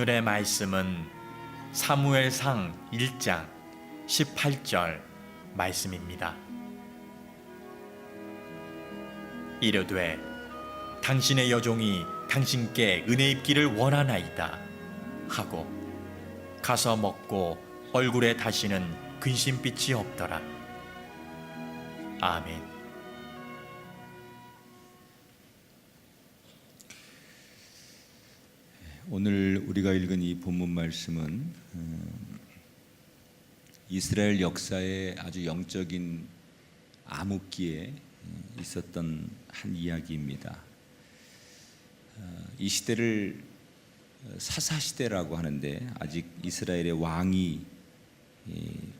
오늘의 말씀은 사무엘상 1장 18절 말씀입니다. 이르되 당신의 여종이 당신께 은혜 입기를 원하나이다 하고 가서 먹고 얼굴에 다시는 근심빛이 없더라. 아멘. 오늘 우리가 읽은 이 본문 말씀은 이스라엘 역사의 아주 영적인 암흑기에 있었던 한 이야기입니다. 이 시대를 사사시대라고 하는데 아직 이스라엘의 왕이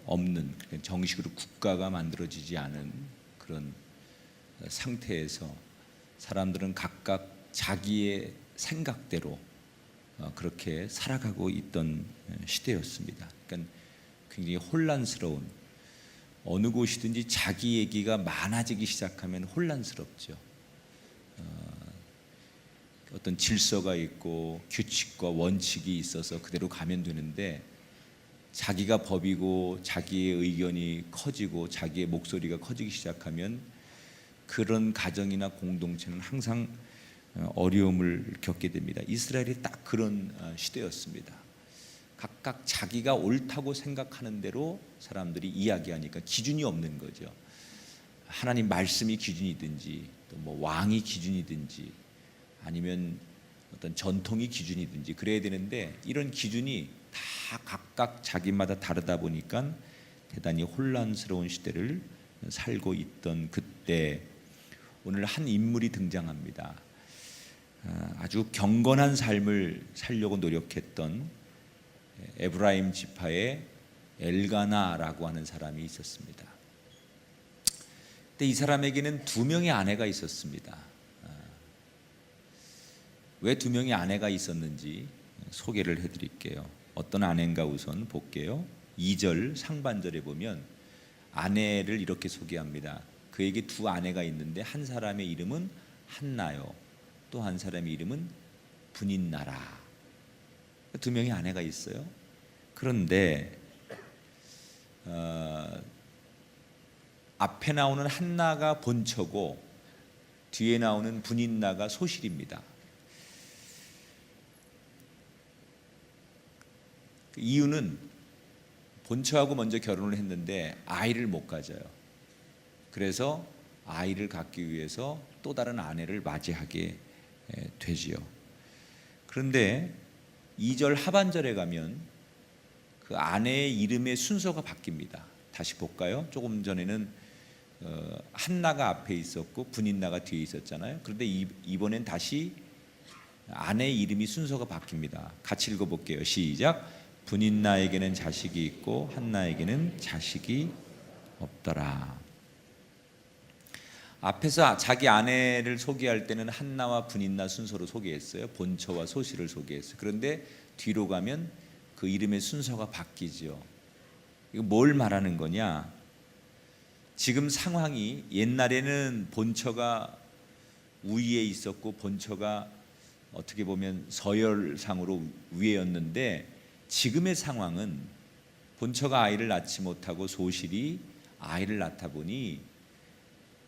없는, 정식으로 국가가 만들어지지 않은 그런 상태에서 사람들은 각각 자기의 생각대로 그렇게 살아가고 있던 시대였습니다. 그러니까 굉장히 혼란스러운, 어느 곳이든지 자기 얘기가 많아지기 시작하면 혼란스럽죠. 어떤 질서가 있고 규칙과 원칙이 있어서 그대로 가면 되는데 자기가 법이고 자기의 의견이 커지고 자기의 목소리가 커지기 시작하면 그런 가정이나 공동체는 항상 어려움을 겪게 됩니다. 이스라엘이 딱 그런 시대였습니다. 각각 자기가 옳다고 생각하는 대로 사람들이 이야기하니까 기준이 없는 거죠. 하나님 말씀이 기준이든지 또 뭐 왕이 기준이든지 아니면 어떤 전통이 기준이든지 그래야 되는데 이런 기준이 다 각각 자기마다 다르다 보니까 대단히 혼란스러운 시대를 살고 있던 그때 오늘 한 인물이 등장합니다. 아주 경건한 삶을 살려고 노력했던 에브라임 지파의 엘가나라고 하는 사람이 있었습니다. 근데 이 사람에게는 두 명의 아내가 있었습니다. 왜 두 명의 아내가 있었는지 소개를 해드릴게요. 어떤 아내인가 우선 볼게요. 2절 상반절에 보면 아내를 이렇게 소개합니다. 그에게 두 아내가 있는데 한 사람의 이름은 한나요, 또 한 사람의 이름은 분인나라. 두 명의 아내가 있어요. 그런데 앞에 나오는 한나가 본처고 뒤에 나오는 분인나가 소실입니다. 그 이유는 본처하고 먼저 결혼을 했는데 아이를 못 가져요. 그래서 아이를 갖기 위해서 또 다른 아내를 맞이하게 되지요. 그런데 2절 하반절에 가면 그 아내의 이름의 순서가 바뀝니다. 다시 볼까요? 조금 전에는 한나가 앞에 있었고 분인나가 뒤에 있었잖아요. 그런데 이번엔 다시 아내의 이름이 순서가 바뀝니다. 같이 읽어볼게요. 시작. 분인나에게는 자식이 있고 한나에게는 자식이 없더라. 앞에서 자기 아내를 소개할 때는 한나와 분인나 순서로 소개했어요. 본처와 소실을 소개했어요. 그런데 뒤로 가면 그 이름의 순서가 바뀌죠. 이거 뭘 말하는 거냐? 지금 상황이 옛날에는 본처가 우위에 있었고 본처가 어떻게 보면 서열상으로 위에였는데 지금의 상황은 본처가 아이를 낳지 못하고 소실이 아이를 낳다 보니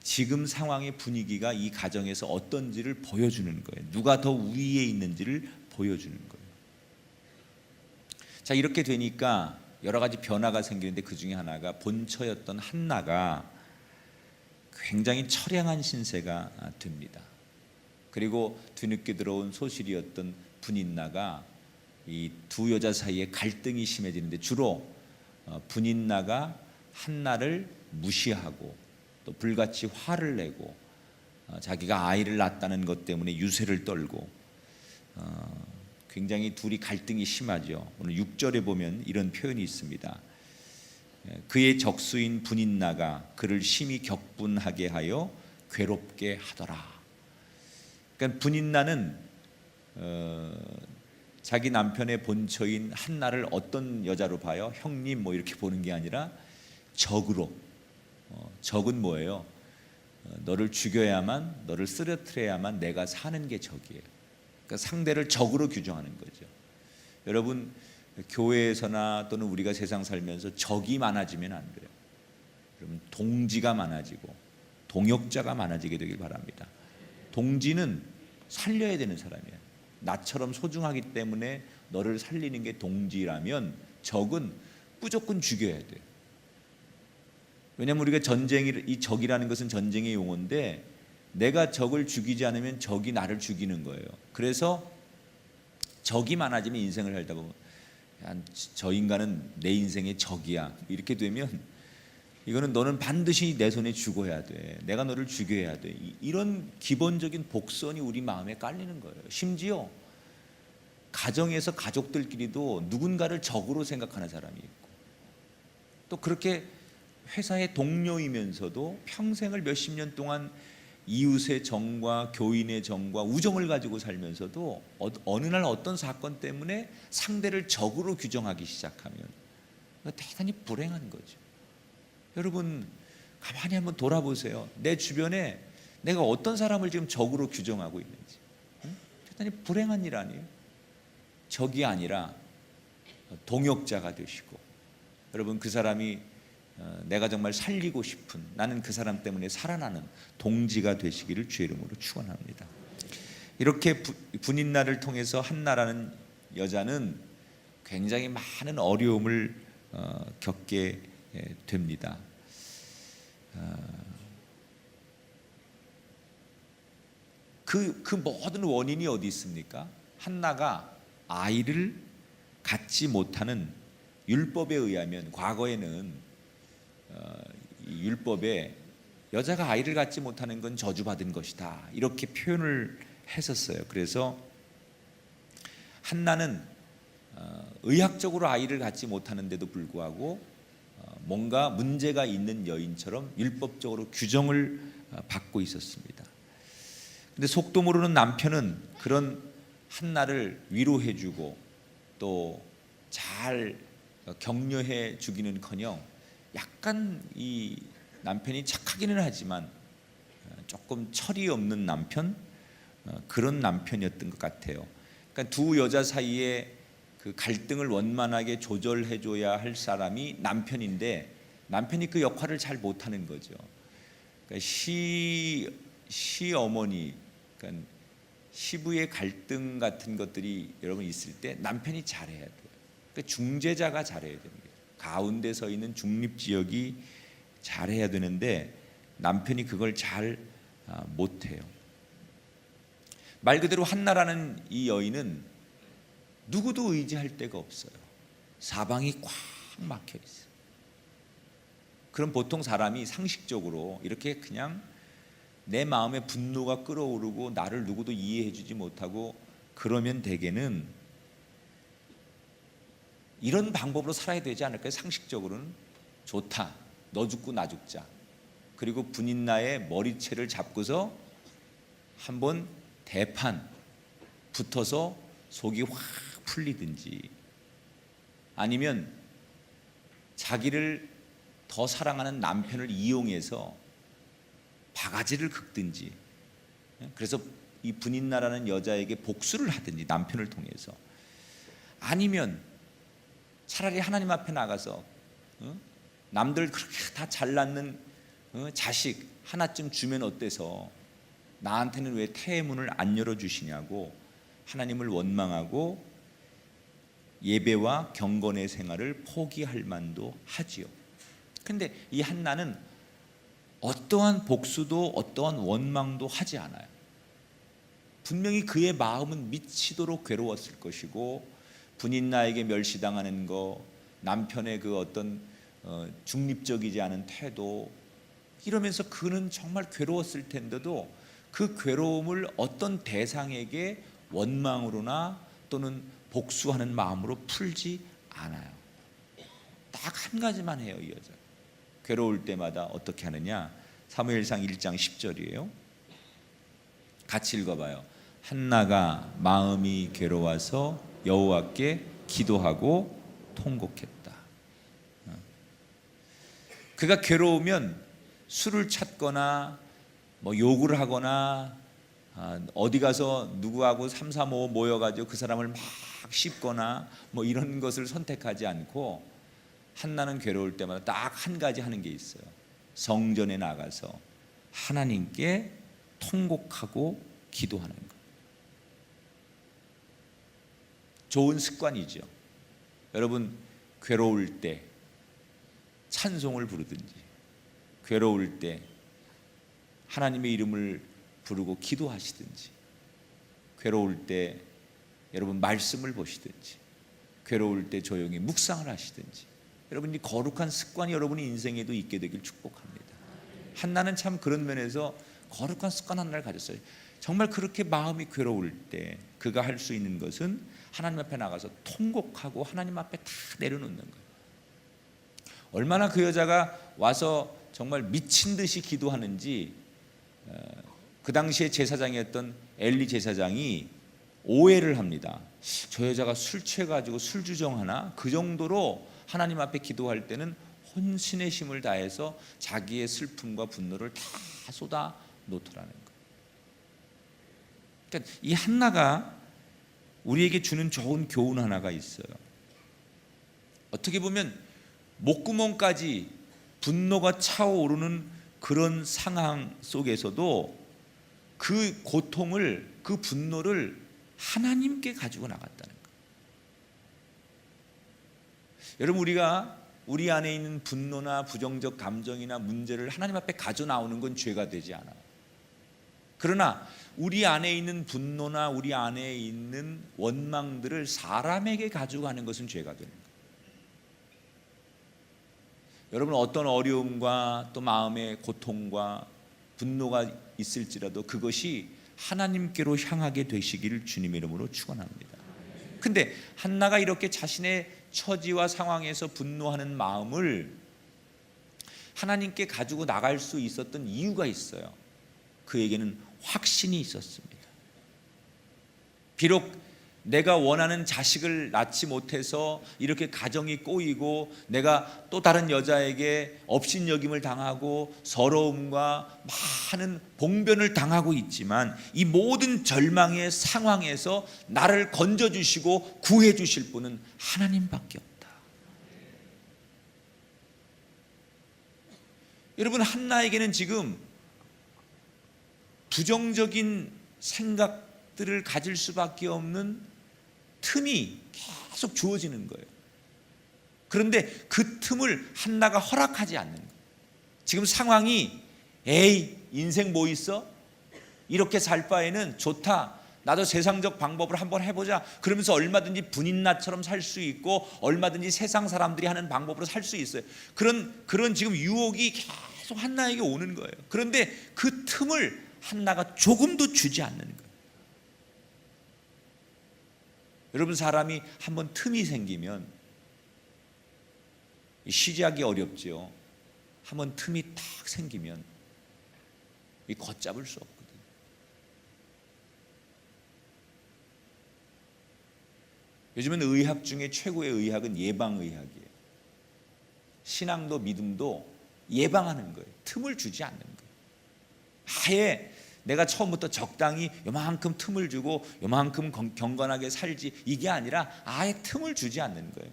지금 상황의 분위기가 이 가정에서 어떤지를 보여주는 거예요. 누가 더 위에 있는지를 보여주는 거예요. 자, 이렇게 되니까 여러 가지 변화가 생기는데 그 중에 하나가 본처였던 한나가 굉장히 처량한 신세가 됩니다. 그리고 뒤늦게 들어온 소실이었던 분인나가 이 두 여자 사이에 갈등이 심해지는데 주로 분인나가 한나를 무시하고 또 불같이 화를 내고 자기가 아이를 낳았다는 것 때문에 유세를 떨고 굉장히 둘이 갈등이 심하죠. 오늘 6절에 보면 이런 표현이 있습니다. 그의 적수인 분인나가 그를 심히 격분하게 하여 괴롭게 하더라. 그러니까 분인나는 자기 남편의 본처인 한나를 어떤 여자로 봐요? 형님 뭐 이렇게 보는 게 아니라 적으로. 적은 뭐예요? 너를 죽여야만, 너를 쓰러뜨려야만 내가 사는 게 적이에요. 그러니까 상대를 적으로 규정하는 거죠. 여러분, 교회에서나 또는 우리가 세상 살면서 적이 많아지면 안 돼요. 여러분, 동지가 많아지고 동역자가 많아지게 되길 바랍니다. 동지는 살려야 되는 사람이에요. 나처럼 소중하기 때문에 너를 살리는 게 동지라면 적은 무조건 죽여야 돼요. 왜냐하면 우리가 이 적이라는 것은 전쟁의 용어인데 내가 적을 죽이지 않으면 적이 나를 죽이는 거예요. 그래서 적이 많아지면 인생을 살다 보면 저 인간은 내 인생의 적이야 이렇게 되면 이거는 너는 반드시 내 손에 죽어야 돼. 내가 너를 죽여야 돼. 이런 기본적인 복선이 우리 마음에 깔리는 거예요. 심지어 가정에서 가족들끼리도 누군가를 적으로 생각하는 사람이 있고 또 그렇게 회사의 동료이면서도 평생을 몇십 년 동안 이웃의 정과 교인의 정과 우정을 가지고 살면서도 어느 날 어떤 사건 때문에 상대를 적으로 규정하기 시작하면 대단히 불행한 거죠. 여러분, 가만히 한번 돌아보세요. 내 주변에 내가 어떤 사람을 지금 적으로 규정하고 있는지. 대단히 불행한 일 아니에요? 적이 아니라 동역자가 되시고, 여러분, 그 사람이 내가 정말 살리고 싶은, 나는 그 사람 때문에 살아나는 동지가 되시기를 주의 이름으로 축원합니다. 이렇게 분인날을 통해서 한나라는 여자는 굉장히 많은 어려움을 겪게 됩니다. 그 모든 원인이 어디 있습니까? 한나가 아이를 갖지 못하는, 율법에 의하면 과거에는 이 율법에 여자가 아이를 갖지 못하는 건 저주받은 것이다 이렇게 표현을 했었어요. 그래서 한나는 의학적으로 아이를 갖지 못하는데도 불구하고 뭔가 문제가 있는 여인처럼 율법적으로 규정을 받고 있었습니다. 근데 속도 모르는 남편은 그런 한나를 위로해주고 또 잘 격려해 주기는커녕 약간 이 남편이 착하기는 하지만 조금 철이 없는 남편, 그런 남편이었던 것 같아요. 그러니까 두 여자 사이에 그 갈등을 원만하게 조절해줘야 할 사람이 남편인데 남편이 그 역할을 잘 못하는 거죠. 그러니까 시어머니, 그러니까 시부의 갈등 같은 것들이 여러분 있을 때 남편이 잘해야 돼요. 그러니까 중재자가 잘해야 됩니다. 가운데 서 있는 중립지역이 잘해야 되는데 남편이 그걸 잘 못해요. 말 그대로 한나라는 이 여인은 누구도 의지할 데가 없어요. 사방이 꽉 막혀 있어요. 그럼 보통 사람이 상식적으로 이렇게 그냥 내 마음에 분노가 끓어오르고 나를 누구도 이해해주지 못하고 그러면 대개는 이런 방법으로 살아야 되지 않을까요? 상식적으로는 좋다, 너 죽고 나 죽자. 그리고 분인나의 머리채를 잡고서 한번 대판 붙어서 속이 확 풀리든지, 아니면 자기를 더 사랑하는 남편을 이용해서 바가지를 긁든지, 그래서 이 분인나라는 여자에게 복수를 하든지 남편을 통해서, 아니면 차라리 하나님 앞에 나가서 남들 그렇게 다 잘났는 자식 하나쯤 주면 어때서 나한테는 왜 태문을 안 열어주시냐고 하나님을 원망하고 예배와 경건의 생활을 포기할 만도 하지요. 근데 이 한나는 어떠한 복수도 어떠한 원망도 하지 않아요. 분명히 그의 마음은 미치도록 괴로웠을 것이고, 분인나에게 멸시당하는 거, 남편의 그 어떤 중립적이지 않은 태도, 이러면서 그는 정말 괴로웠을 텐데도 그 괴로움을 어떤 대상에게 원망으로나 또는 복수하는 마음으로 풀지 않아요. 딱 한 가지만 해요. 이 여자 괴로울 때마다 어떻게 하느냐, 사무엘상 1장 10절이에요. 같이 읽어봐요. 한나가 마음이 괴로워서 여호와께 기도하고 통곡했다. 그가 괴로우면 술을 찾거나 뭐 욕을 하거나 어디 가서 누구하고 3, 4, 5 모여가지고 그 사람을 막 막 쉽거나 뭐 이런 것을 선택하지 않고 한나는 괴로울 때마다 딱 한 가지 하는 게 있어요. 성전에 나가서 하나님께 통곡하고 기도하는 것. 좋은 습관이죠. 여러분 괴로울 때 찬송을 부르든지, 괴로울 때 하나님의 이름을 부르고 기도하시든지, 괴로울 때 여러분 말씀을 보시든지, 괴로울 때 조용히 묵상을 하시든지, 여러분 이 거룩한 습관이 여러분의 인생에도 있게 되길 축복합니다. 한나는 참 그런 면에서 거룩한 습관 하나를 가졌어요. 정말 그렇게 마음이 괴로울 때 그가 할 수 있는 것은 하나님 앞에 나가서 통곡하고 하나님 앞에 다 내려놓는 거예요. 얼마나 그 여자가 와서 정말 미친 듯이 기도하는지 그 당시에 제사장이었던 엘리 제사장이 오해를 합니다. 저 여자가 술 취해가지고 술주정하나? 그 정도로 하나님 앞에 기도할 때는 혼신의 힘을 다해서 자기의 슬픔과 분노를 다 쏟아 놓더라는 거예요. 그러니까 이 한나가 우리에게 주는 좋은 교훈 하나가 있어요. 어떻게 보면 목구멍까지 분노가 차오르는 그런 상황 속에서도 그 고통을, 그 분노를 하나님께 가지고 나갔다는 거예요. 여러분 우리가 우리 안에 있는 분노나 부정적 감정이나 문제를 하나님 앞에 가져 나오는 건 죄가 되지 않아요. 그러나 우리 안에 있는 분노나 우리 안에 있는 원망들을 사람에게 가져가는 것은 죄가 되는 거예요. 여러분 어떤 어려움과 또 마음의 고통과 분노가 있을지라도 그것이 하나님께로 향하게 되시기를 주님의 이름으로 축원합니다. 근데 한나가 이렇게 자신의 처지와 상황에서 분노하는 마음을 하나님께 가지고 나갈 수 있었던 이유가 있어요. 그에게는 확신이 있었습니다. 비록 내가 원하는 자식을 낳지 못해서 이렇게 가정이 꼬이고 내가 또 다른 여자에게 업신여김을 당하고 서러움과 많은 봉변을 당하고 있지만 이 모든 절망의 상황에서 나를 건져주시고 구해주실 분은 하나님밖에 없다. 여러분 한나에게는 지금 부정적인 생각들을 가질 수밖에 없는 틈이 계속 주어지는 거예요. 그런데 그 틈을 한나가 허락하지 않는 거예요. 지금 상황이 에이 인생 뭐 있어? 이렇게 살 바에는 좋다. 나도 세상적 방법을 한번 해보자. 그러면서 얼마든지 분인나처럼 살 수 있고 얼마든지 세상 사람들이 하는 방법으로 살 수 있어요. 그런 지금 유혹이 계속 한나에게 오는 거예요. 그런데 그 틈을 한나가 조금도 주지 않는 거예요. 여러분 사람이 한번 틈이 생기면 쉬지하기 어렵죠. 한번 틈이 탁 생기면 걷잡을 수 없거든요. 요즘은 의학 중에 최고의 의학은 예방의학이에요. 신앙도 믿음도 예방하는 거예요. 틈을 주지 않는 거예요. 아예 내가 처음부터 적당히 요만큼 틈을 주고 요만큼 경건하게 살지 이게 아니라 아예 틈을 주지 않는 거예요.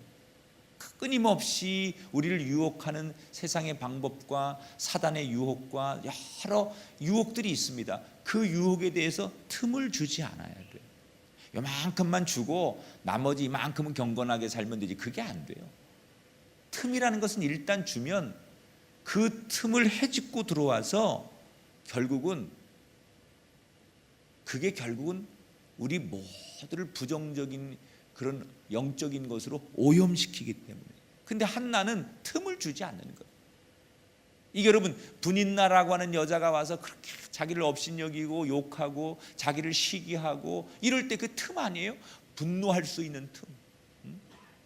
끊임없이 우리를 유혹하는 세상의 방법과 사단의 유혹과 여러 유혹들이 있습니다. 그 유혹에 대해서 틈을 주지 않아야 돼요. 요만큼만 주고 나머지 이만큼은 경건하게 살면 되지 그게 안 돼요. 틈이라는 것은 일단 주면 그 틈을 헤집고 들어와서 그게 결국은 우리 모두를 부정적인 그런 영적인 것으로 오염시키기 때문에. 근데 한나는 틈을 주지 않는 거예요. 이게 여러분 분인나라고 하는 여자가 와서 그렇게 자기를 업신여기고 욕하고 자기를 시기하고 이럴 때 그 틈 아니에요? 분노할 수 있는 틈.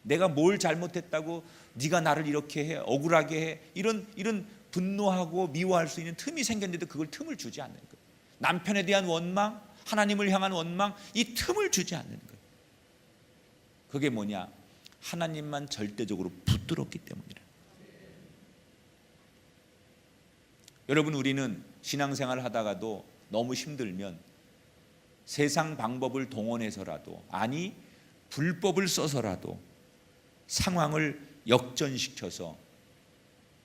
내가 뭘 잘못했다고 네가 나를 이렇게 해 억울하게 해 이런 분노하고 미워할 수 있는 틈이 생겼는데도 그걸 틈을 주지 않는 거예요. 남편에 대한 원망, 하나님을 향한 원망, 이 틈을 주지 않는 거예요. 그게 뭐냐? 하나님만 절대적으로 붙들었기 때문이라. 여러분 우리는 신앙생활을 하다가도 너무 힘들면 세상 방법을 동원해서라도 아니 불법을 써서라도 상황을 역전시켜서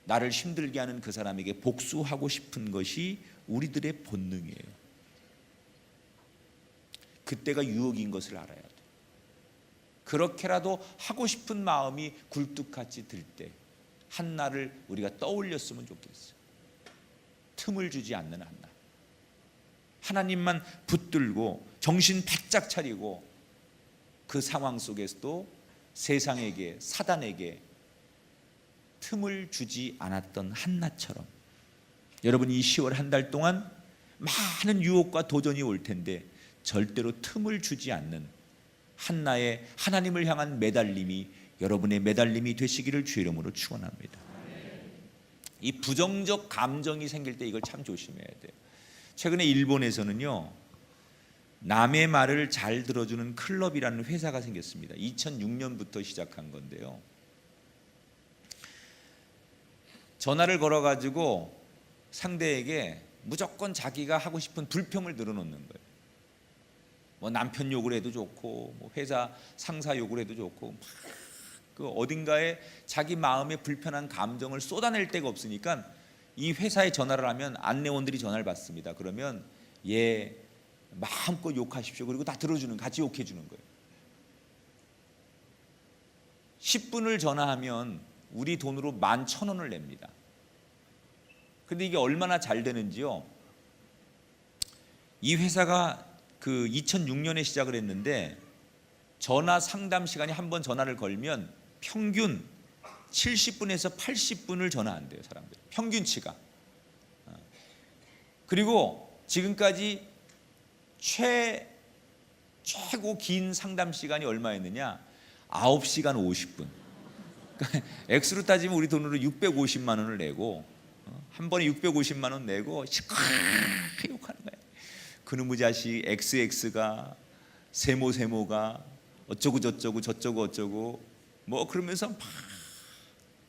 나를 힘들게 하는 그 사람에게 복수하고 싶은 것이 우리들의 본능이에요. 그때가 유혹인 것을 알아야 돼. 그렇게라도 하고 싶은 마음이 굴뚝같이 들 때 한나를 우리가 떠올렸으면 좋겠어요. 틈을 주지 않는 한나. 하나님만 붙들고 정신 바짝 차리고 그 상황 속에서도 세상에게, 사단에게 틈을 주지 않았던 한나처럼 여러분, 이 10월 한 달 동안 많은 유혹과 도전이 올 텐데 절대로 틈을 주지 않는 한나의 하나님을 향한 매달림이 여러분의 매달림이 되시기를 주의 이름으로 축원합니다. 이 부정적 감정이 생길 때 이걸 참 조심해야 돼요. 최근에 일본에서는요, 남의 말을 잘 들어주는 클럽이라는 회사가 생겼습니다. 2006년부터 시작한 건데요, 전화를 걸어가지고 상대에게 무조건 자기가 하고 싶은 불평을 늘어놓는 거예요. 뭐 남편 욕을 해도 좋고, 뭐 회사 상사 욕을 해도 좋고, 그 어딘가에 자기 마음에 불편한 감정을 쏟아낼 데가 없으니까 이 회사에 전화를 하면 안내원들이 전화를 받습니다. 그러면 예, 마음껏 욕하십시오. 그리고 다 들어주는, 같이 욕해 주는 거예요. 10분을 전화하면 우리 돈으로 11,000원을 냅니다. 근데 이게 얼마나 잘 되는지요. 이 회사가 그 2006년에 시작을 했는데 전화 상담 시간이 한 번 전화를 걸면 평균 70분에서 80분을 전화한대요, 사람들. 평균치가. 그리고 지금까지 최고 긴 상담 시간이 얼마였느냐? 9시간 50분. 그러니까 X로 따지면 우리 돈으로 650만 원을 내고 한 번에 650만 원 내고 시끄럽게 욕하는 거예요. 그놈의 자식 XX가 세모가 어쩌고 저쩌고 저쩌고 어쩌고 뭐 그러면서 막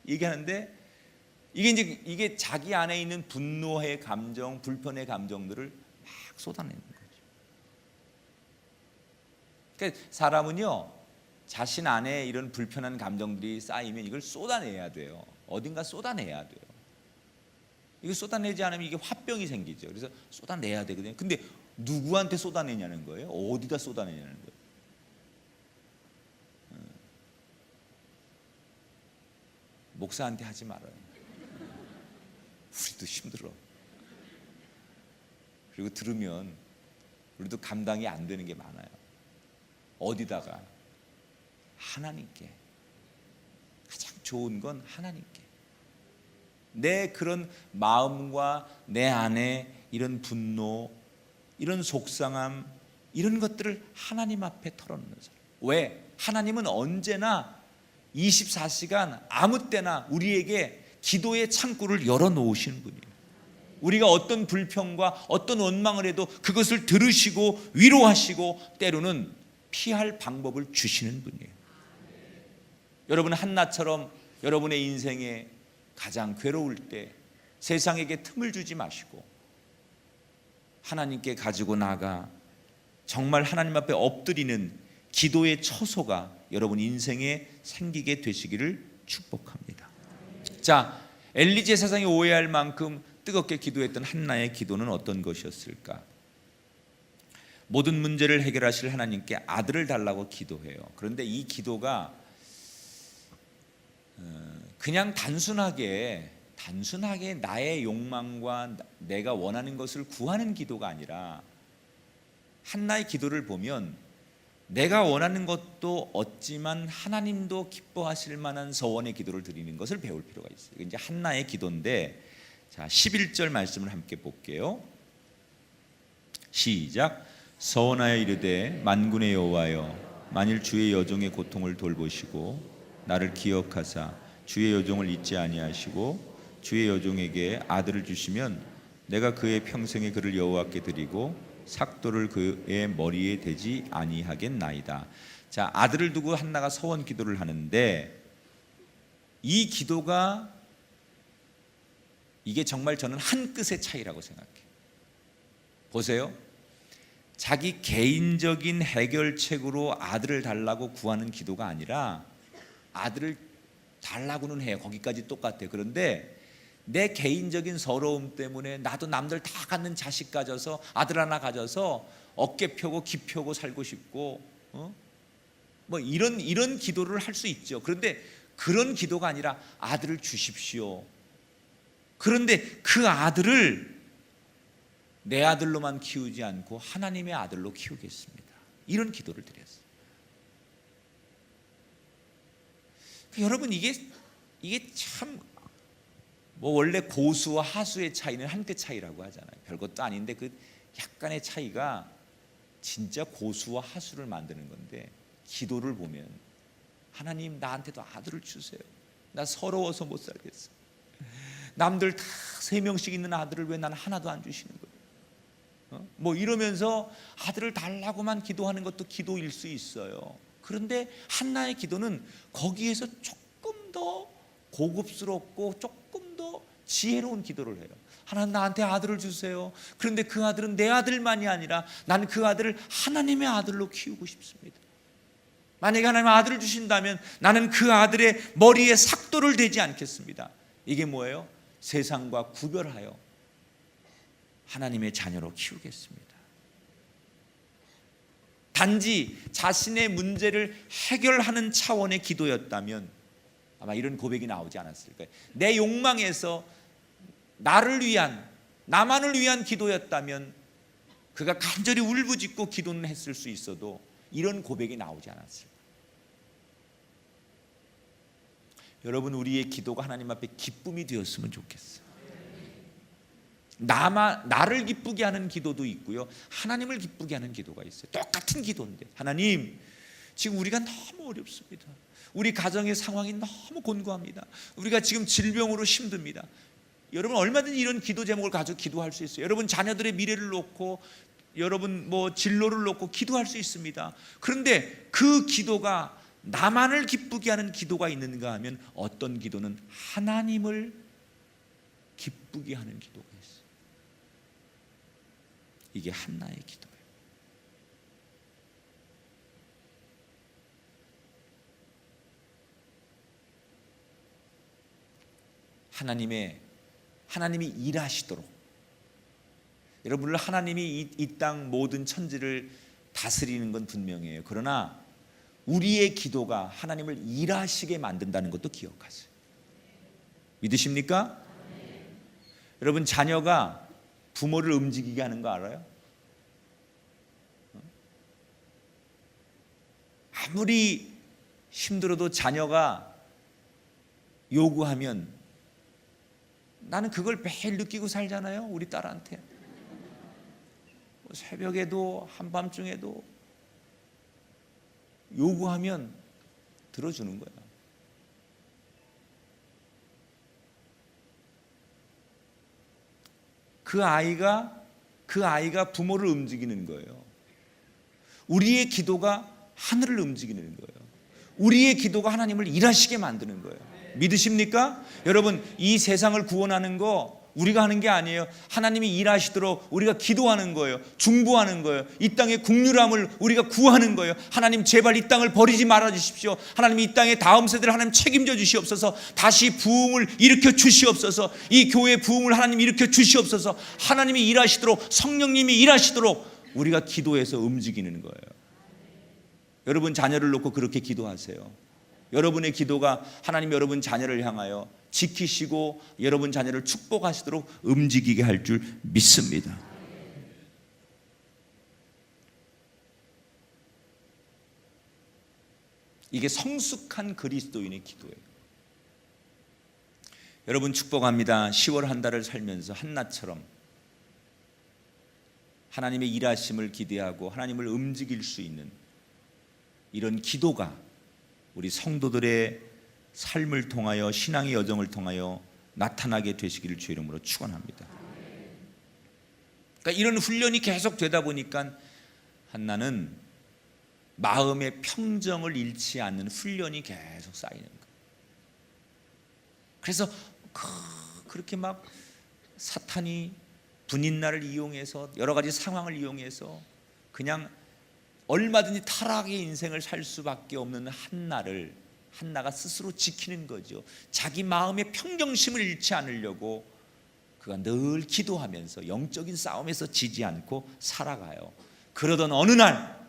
얘기하는데 이게 자기 안에 있는 분노의 감정, 불편의 감정들을 막 쏟아내는 거죠. 그러니까 사람은요, 자신 안에 이런 불편한 감정들이 쌓이면 이걸 쏟아내야 돼요. 어딘가 쏟아내야 돼요. 이거 쏟아내지 않으면 이게 화병이 생기죠. 그래서 쏟아내야 되거든요. 근데 누구한테 쏟아내냐는 거예요? 어디다 쏟아내냐는 거예요? 목사한테 하지 말아요. 우리도 힘들어. 그리고 들으면 우리도 감당이 안 되는 게 많아요. 어디다가? 하나님께. 가장 좋은 건 하나님께. 내 그런 마음과 내 안에 이런 분노, 이런 속상함, 이런 것들을 하나님 앞에 털어놓는 사람. 왜? 하나님은 언제나 24시간 아무 때나 우리에게 기도의 창구를 열어놓으시는 분이에요. 우리가 어떤 불평과 어떤 원망을 해도 그것을 들으시고 위로하시고 때로는 피할 방법을 주시는 분이에요. 여러분, 한나처럼 여러분의 인생에 가장 괴로울 때 세상에게 틈을 주지 마시고 하나님께 가지고 나가 정말 하나님 앞에 엎드리는 기도의 처소가 여러분 인생에 생기게 되시기를 축복합니다. 자, 엘리 제사장이 오해할 만큼 뜨겁게 기도했던 한나의 기도는 어떤 것이었을까? 모든 문제를 해결하실 하나님께 아들을 달라고 기도해요. 그런데 이 기도가 그냥 단순하게 나의 욕망과 내가 원하는 것을 구하는 기도가 아니라 한나의 기도를 보면 내가 원하는 것도 얻지만 하나님도 기뻐하실 만한 서원의 기도를 드리는 것을 배울 필요가 있어요. 이제 한나의 기도인데, 자, 11절 말씀을 함께 볼게요. 시작. 서원하여 이르되 만군의 여호와여, 만일 주의 여종의 고통을 돌보시고 나를 기억하사 주의 여종을 잊지 아니하시고 주의 여종에게 아들을 주시면 내가 그의 평생에 그를 여호와께 드리고 삭도를 그의 머리에 대지 아니하겠나이다. 자, 아들을 두고 한나가 서원 기도를 하는데 이 기도가 이게 정말 저는 한 끗의 차이라고 생각해요. 보세요. 자기 개인적인 해결책으로 아들을 달라고 구하는 기도가 아니라 아들을 달라고는 해요. 거기까지 똑같아요. 그런데 내 개인적인 서러움 때문에 나도 남들 다 갖는 자식 가져서 아들 하나 가져서 어깨 펴고 기 펴고 살고 싶고 뭐 이런 기도를 할 수 있죠. 그런데 그런 기도가 아니라 아들을 주십시오. 그런데 그 아들을 내 아들로만 키우지 않고 하나님의 아들로 키우겠습니다. 이런 기도를 드렸어요. 여러분 이게 참 뭐 원래 고수와 하수의 차이는 한 끗 차이라고 하잖아요. 별것도 아닌데 그 약간의 차이가 진짜 고수와 하수를 만드는 건데, 기도를 보면 하나님 나한테도 아들을 주세요. 나 서러워서 못 살겠어. 남들 다 3명씩 있는 아들을 왜 나는 하나도 안 주시는 거예요? 뭐 이러면서 아들을 달라고만 기도하는 것도 기도일 수 있어요. 그런데 한나의 기도는 거기에서 조금 더 고급스럽고 조금 더 지혜로운 기도를 해요. 하나님 나한테 아들을 주세요. 그런데 그 아들은 내 아들만이 아니라 나는 그 아들을 하나님의 아들로 키우고 싶습니다. 만약에 하나님 아들을 주신다면 나는 그 아들의 머리에 삭도를 대지 않겠습니다. 이게 뭐예요? 세상과 구별하여 하나님의 자녀로 키우겠습니다. 단지 자신의 문제를 해결하는 차원의 기도였다면 아마 이런 고백이 나오지 않았을 거예요. 내 욕망에서 나를 위한, 나만을 위한 기도였다면 그가 간절히 울부짖고 기도는 했을 수 있어도 이런 고백이 나오지 않았을 거예요. 여러분 우리의 기도가 하나님 앞에 기쁨이 되었으면 좋겠어요. 나를 기쁘게 하는 기도도 있고요, 하나님을 기쁘게 하는 기도가 있어요. 똑같은 기도인데, 하나님 지금 우리가 너무 어렵습니다. 우리 가정의 상황이 너무 곤고합니다. 우리가 지금 질병으로 힘듭니다. 여러분 얼마든지 이런 기도 제목을 가지고 기도할 수 있어요. 여러분 자녀들의 미래를 놓고, 여러분 뭐 진로를 놓고 기도할 수 있습니다. 그런데 그 기도가 나만을 기쁘게 하는 기도가 있는가 하면 어떤 기도는 하나님을 기쁘게 하는 기도가 있어요. 이게 한나의 기도예요. 하나님이 일하시도록, 여러분을 하나님이 이 땅 모든 천지를 다스리는 건 분명해요. 그러나 우리의 기도가 하나님을 일하시게 만든다는 것도 기억하세요. 믿으십니까? 여러분 자녀가 부모를 움직이게 하는 거 알아요? 아무리 힘들어도 자녀가 요구하면 나는 그걸 매일 느끼고 살잖아요. 우리 딸한테 새벽에도 한밤중에도 요구하면 들어주는 거야. 그 아이가 부모를 움직이는 거예요. 우리의 기도가 하늘을 움직이는 거예요. 우리의 기도가 하나님을 일하시게 만드는 거예요. 믿으십니까? 여러분 이 세상을 구원하는 거 우리가 하는 게 아니에요. 하나님이 일하시도록 우리가 기도하는 거예요. 중보하는 거예요. 이 땅의 국률함을 우리가 구하는 거예요. 하나님 제발 이 땅을 버리지 말아 주십시오. 하나님 이 땅의 다음 세대를 하나님 책임져 주시옵소서. 다시 부흥을 일으켜 주시옵소서. 이 교회 부흥을 하나님 일으켜 주시옵소서. 하나님이 일하시도록, 성령님이 일하시도록 우리가 기도해서 움직이는 거예요. 여러분 자녀를 놓고 그렇게 기도하세요. 여러분의 기도가 하나님 여러분 자녀를 향하여 지키시고 여러분 자녀를 축복하시도록 움직이게 할 줄 믿습니다. 이게 성숙한 그리스도인의 기도예요. 여러분 축복합니다. 10월 한 달을 살면서 한나처럼 하나님의 일하심을 기대하고 하나님을 움직일 수 있는 이런 기도가 우리 성도들의 삶을 통하여 신앙의 여정을 통하여 나타나게 되시기를 주의 이름으로 축원합니다. 그러니까 이런 훈련이 계속 되다 보니까 한나는 마음의 평정을 잃지 않는 훈련이 계속 쌓이는 거예요. 그래서 그렇게 막 사탄이 분인날을 이용해서 여러 가지 상황을 이용해서 그냥 얼마든지 타락의 인생을 살 수밖에 없는 한나가 스스로 지키는 거죠. 자기 마음의 평정심을 잃지 않으려고 그가 늘 기도하면서 영적인 싸움에서 지지 않고 살아가요. 그러던 어느 날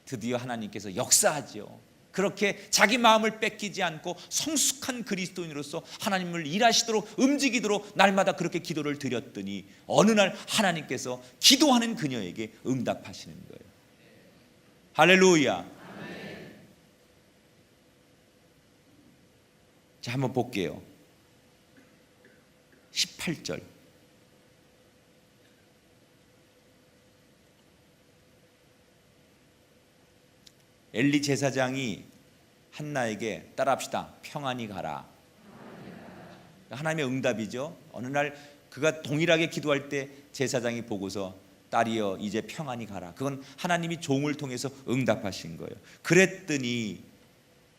드디어 하나님께서 역사하죠. 그렇게 자기 마음을 뺏기지 않고 성숙한 그리스도인으로서 하나님을 일하시도록 움직이도록 날마다 그렇게 기도를 드렸더니 어느 날 하나님께서 기도하는 그녀에게 응답하시는 거예요. 할렐루야. 자, 한번 볼게요. 18절. 엘리 제사장이 한나에게 따라합시다. 평안히 가라. 하나님의 응답이죠. 어느 날 그가 동일하게 기도할 때 제사장이 보고서 딸이여 이제 평안히 가라. 그건 하나님이 종을 통해서 응답하신 거예요. 그랬더니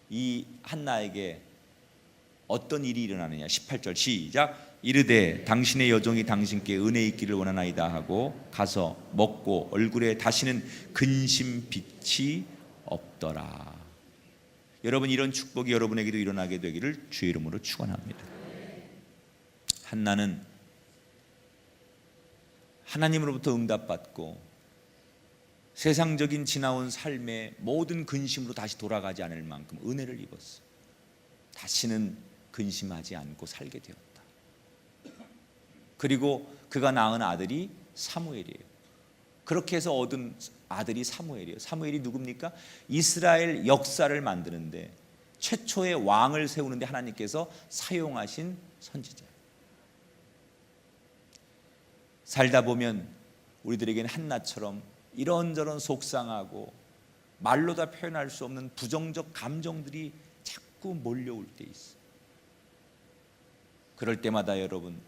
이 한나에게 어떤 일이 일어나느냐. 18절 시작. 이르되 당신의 여종이 당신께 은혜 있기를 원하나이다 하고 가서 먹고 얼굴에 다시는 근심 빛이 없더라. 여러분, 이런 축복이 여러분에게도 일어나게 되기를 주의 이름으로 축원합니다. 한나는 하나님으로부터 응답받고 세상적인 지나온 삶의 모든 근심으로 다시 돌아가지 않을 만큼 은혜를 입었어. 다시는 근심하지 않고 살게 되었다. 그리고 그가 낳은 아들이 사무엘이에요. 그렇게 해서 얻은 아들이 사무엘이에요. 사무엘이 누굽니까? 이스라엘 역사를 만드는데 최초의 왕을 세우는데 하나님께서 사용하신 선지자예요. 살다 보면 우리들에게는 한나처럼 이런저런 속상하고 말로 다 표현할 수 없는 부정적 감정들이 자꾸 몰려올 때 있어요. 그럴 때마다 여러분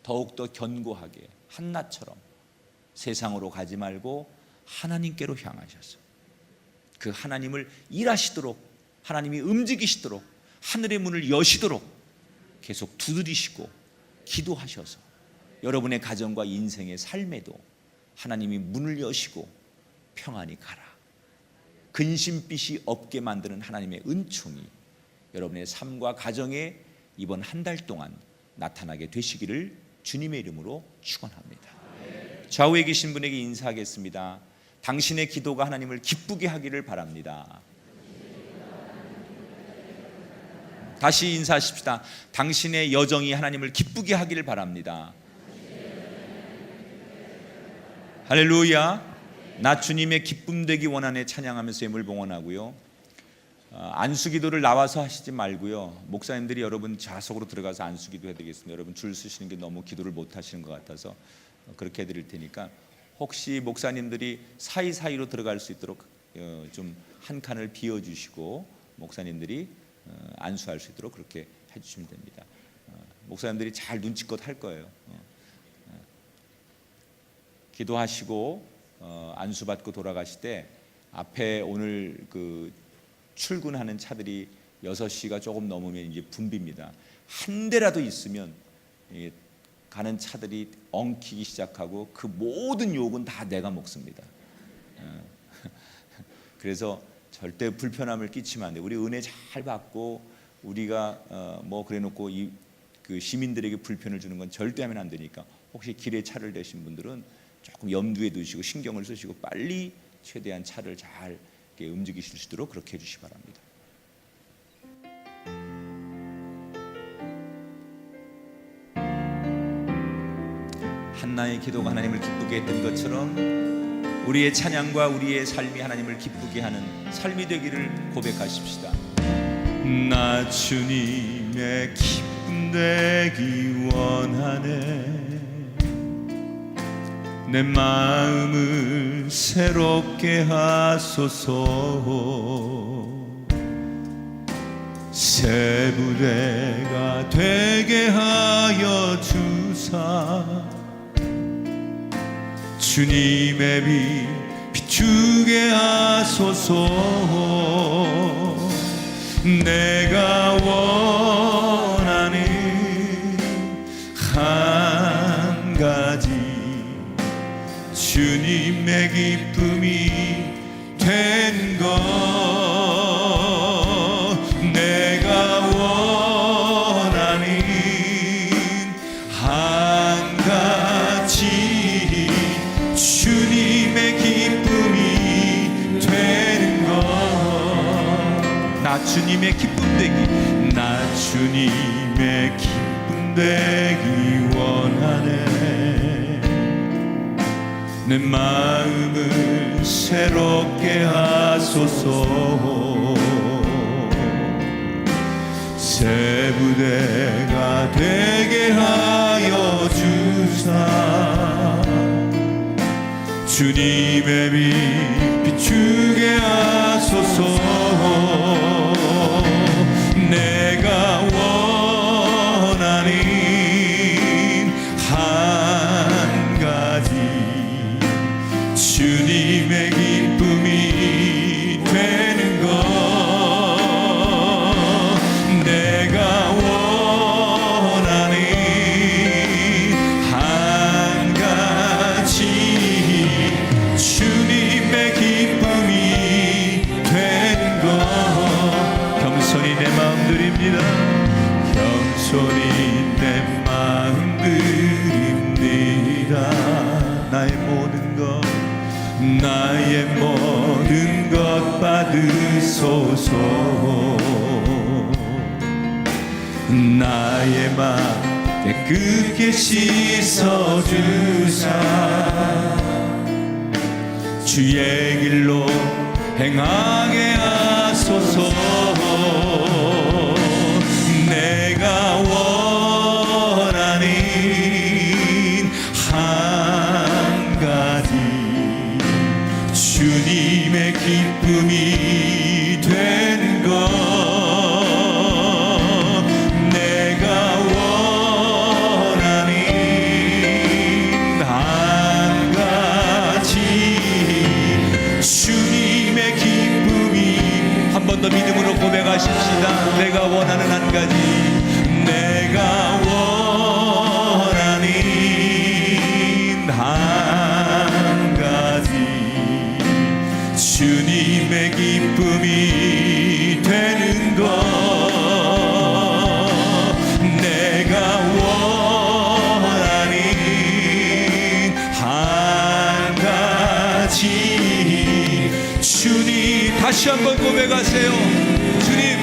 더욱더 견고하게 한나처럼 세상으로 가지 말고 하나님께로 향하셔서 그 하나님을 일하시도록, 하나님이 움직이시도록, 하늘의 문을 여시도록 계속 두드리시고 기도하셔서 여러분의 가정과 인생의 삶에도 하나님이 문을 여시고 평안히 가라, 근심빛이 없게 만드는 하나님의 은총이 여러분의 삶과 가정에 이번 한 달 동안 나타나게 되시기를 주님의 이름으로 축원합니다. 좌우에 계신 분에게 인사하겠습니다. 당신의 기도가 하나님을 기쁘게 하기를 바랍니다. 다시 인사하십시다. 당신의 여정이 하나님을 기쁘게 하기를 바랍니다. 할렐루야. 나 주님의 기쁨 되기 원하네 찬양하면서 예물 봉헌하고요. 안수기도를 나와서 하시지 말고요. 목사님들이 여러분 좌석으로 들어가서 안수기도 해드리겠습니다. 여러분 줄 서시는 게 너무 기도를 못 하시는 것 같아서 그렇게 해드릴 테니까 혹시 목사님들이 사이사이로 들어갈 수 있도록 좀 한 칸을 비워주시고 목사님들이 안수할 수 있도록 그렇게 해주시면 됩니다. 목사님들이 잘 눈치껏 할 거예요. 기도하시고 안수받고 돌아가실 때 앞에 오늘 그 출근하는 차들이 6시가 조금 넘으면 이제 붐빕니다. 한 대라도 있으면 가는 차들이 엉키기 시작하고 그 모든 욕은 다 내가 먹습니다. 그래서 절대 불편함을 끼치면 안 돼. 우리 은혜 잘 받고 우리가 뭐 그래놓고 그 시민들에게 불편을 주는 건 절대 하면 안 되니까 혹시 길에 차를 대신 분들은 조금 염두에 두시고 신경을 쓰시고 빨리 최대한 차를 잘 움직이실 수 있도록 그렇게 해주시기 바랍니다. 한나의 기도가 하나님을 기쁘게 했던 것처럼 우리의 찬양과 우리의 삶이 하나님을 기쁘게 하는 삶이 되기를 고백하십시다. 나 주님의 기쁨 되기 원하네. 내 마음을 새롭게 하소서. 새 부대가 되게 하여 주사. 주님의 빛 비추게 하소서. 내가 원하는 한 가지 주님의 기쁨이 주님의 기쁨 되기, 나 주님의 기쁨 되기 원하네. 내 마음을 새롭게 하소서. 새 부대가 되게 하여 주사. 주님의 빛 비추게 하소서. 내가 원하는 한 가지, 주님의 기쁨이 되는 것. 내가 원하는 한 가지, 주님의 기쁨이 되는 것. 겸손히 내 마음 드립니다. 겸손히 내 마음 드립니다. 나의 모든 것, 나의 모든 것 받으소서. 나의 맘 깨끗게 씻어주사. 주의 길로 행하게 하소서. 내가 원하는 한 가지, 주님의 기쁨이 되는 것. 내가 원하는 한 가지, 주님의 기쁨이. 한 번 더 믿음으로 고백하십시다. 내가 원하는 한 가지, 내가 원하는 한 가지, 주님의 기쁨이 되는 것. 내가 원하는 한 가지, 주님. 다시 한번 고백하세요. 주님,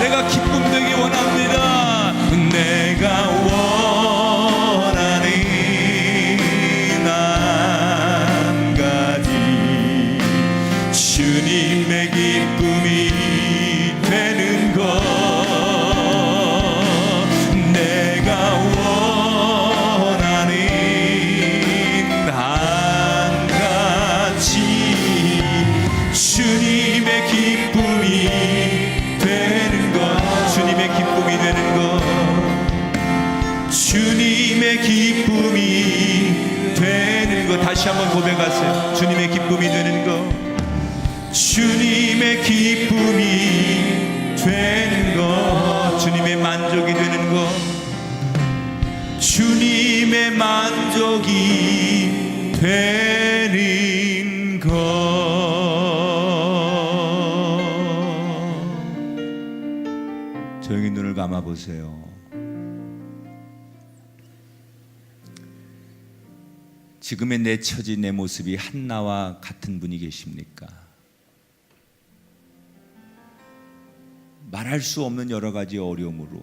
내가 기쁨 되기 원합니다. 내가 원하는 한 가지, 주님의 기쁨이 되는 것. 내가 원하는 한 가지, 주님의 기쁨이 되는 것. 주님의 기쁨이 되는 것. 주님의 기쁨이 되는 것. 다시 한번 고백하세요. 주님의 기쁨이 되는 것. 주님의 기쁨이 되는 것. 주님의 만족이 되는 것. 주님의 만족이 되는 것. 조용히 눈을 감아보세요. 지금의 내 처지, 내 모습이 한나와 같은 분이 계십니까? 말할 수 없는 여러 가지 어려움으로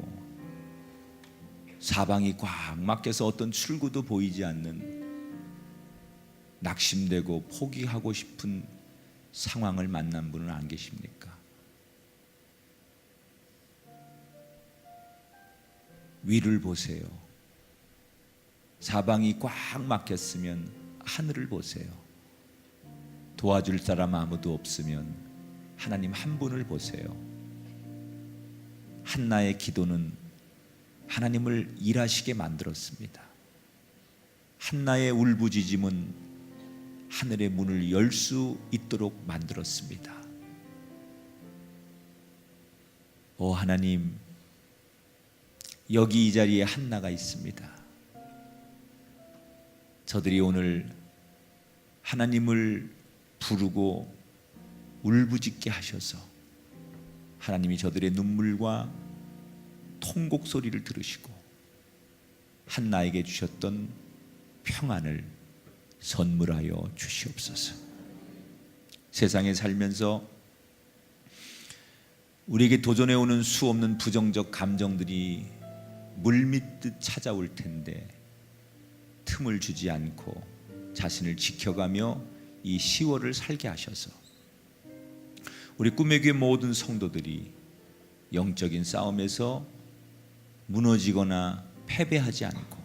사방이 꽉 막혀서 어떤 출구도 보이지 않는, 낙심되고 포기하고 싶은 상황을 만난 분은 안 계십니까? 위를 보세요. 사방이 꽉 막혔으면 하늘을 보세요. 도와줄 사람 아무도 없으면 하나님 한 분을 보세요. 한나의 기도는 하나님을 일하시게 만들었습니다. 한나의 울부짖음은 하늘의 문을 열 수 있도록 만들었습니다. 오 하나님, 여기 이 자리에 한나가 있습니다. 저들이 오늘 하나님을 부르고 울부짖게 하셔서 하나님이 저들의 눈물과 통곡 소리를 들으시고 한나에게 주셨던 평안을 선물하여 주시옵소서. 세상에 살면서 우리에게 도전해 오는 수없는 부정적 감정들이 물밀듯 찾아올 텐데 틈을 주지 않고 자신을 지켜가며 이 10월을 살게 하셔서 우리 꿈의 교회 모든 성도들이 영적인 싸움에서 무너지거나 패배하지 않고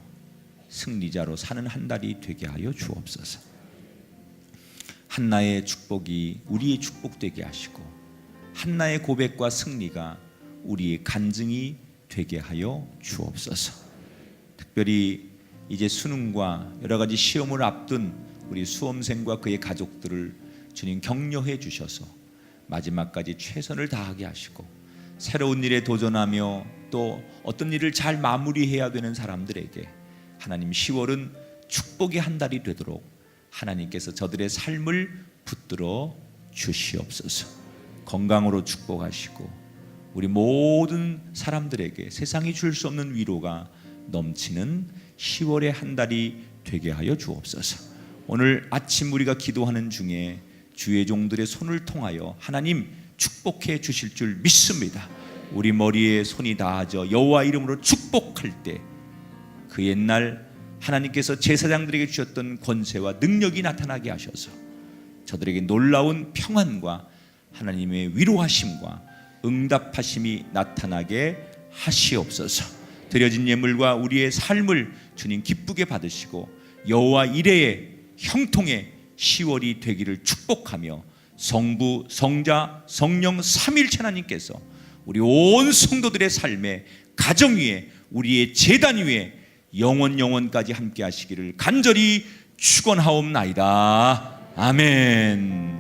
승리자로 사는 한 달이 되게 하여 주옵소서. 한나의 축복이 우리의 축복되게 하시고 한나의 고백과 승리가 우리의 간증이 되게 하여 주옵소서. 특별히 이제 수능과 여러 가지 시험을 앞둔 우리 수험생과 그의 가족들을 주님 격려해 주셔서 마지막까지 최선을 다하게 하시고 새로운 일에 도전하며 또 어떤 일을 잘 마무리해야 되는 사람들에게 하나님 10월은 축복의 한 달이 되도록 하나님께서 저들의 삶을 붙들어 주시옵소서. 건강으로 축복하시고 우리 모든 사람들에게 세상이 줄 수 없는 위로가 넘치는 10월의 한 달이 되게 하여 주옵소서. 오늘 아침 우리가 기도하는 중에 주의 종들의 손을 통하여 하나님 축복해 주실 줄 믿습니다. 우리 머리에 손이 닿아져 여호와 이름으로 축복할 때 그 옛날 하나님께서 제사장들에게 주셨던 권세와 능력이 나타나게 하셔서 저들에게 놀라운 평안과 하나님의 위로하심과 응답하심이 나타나게 하시옵소서. 드려진 예물과 우리의 삶을 주님 기쁘게 받으시고 여호와 이레의 형통의 10월이 되기를 축복하며 성부, 성자, 성령 삼위일체 하나님께서 우리 온 성도들의 삶에 가정 위에 우리의 제단 위에 영원까지 함께 하시기를 간절히 축원하옵나이다. 아멘.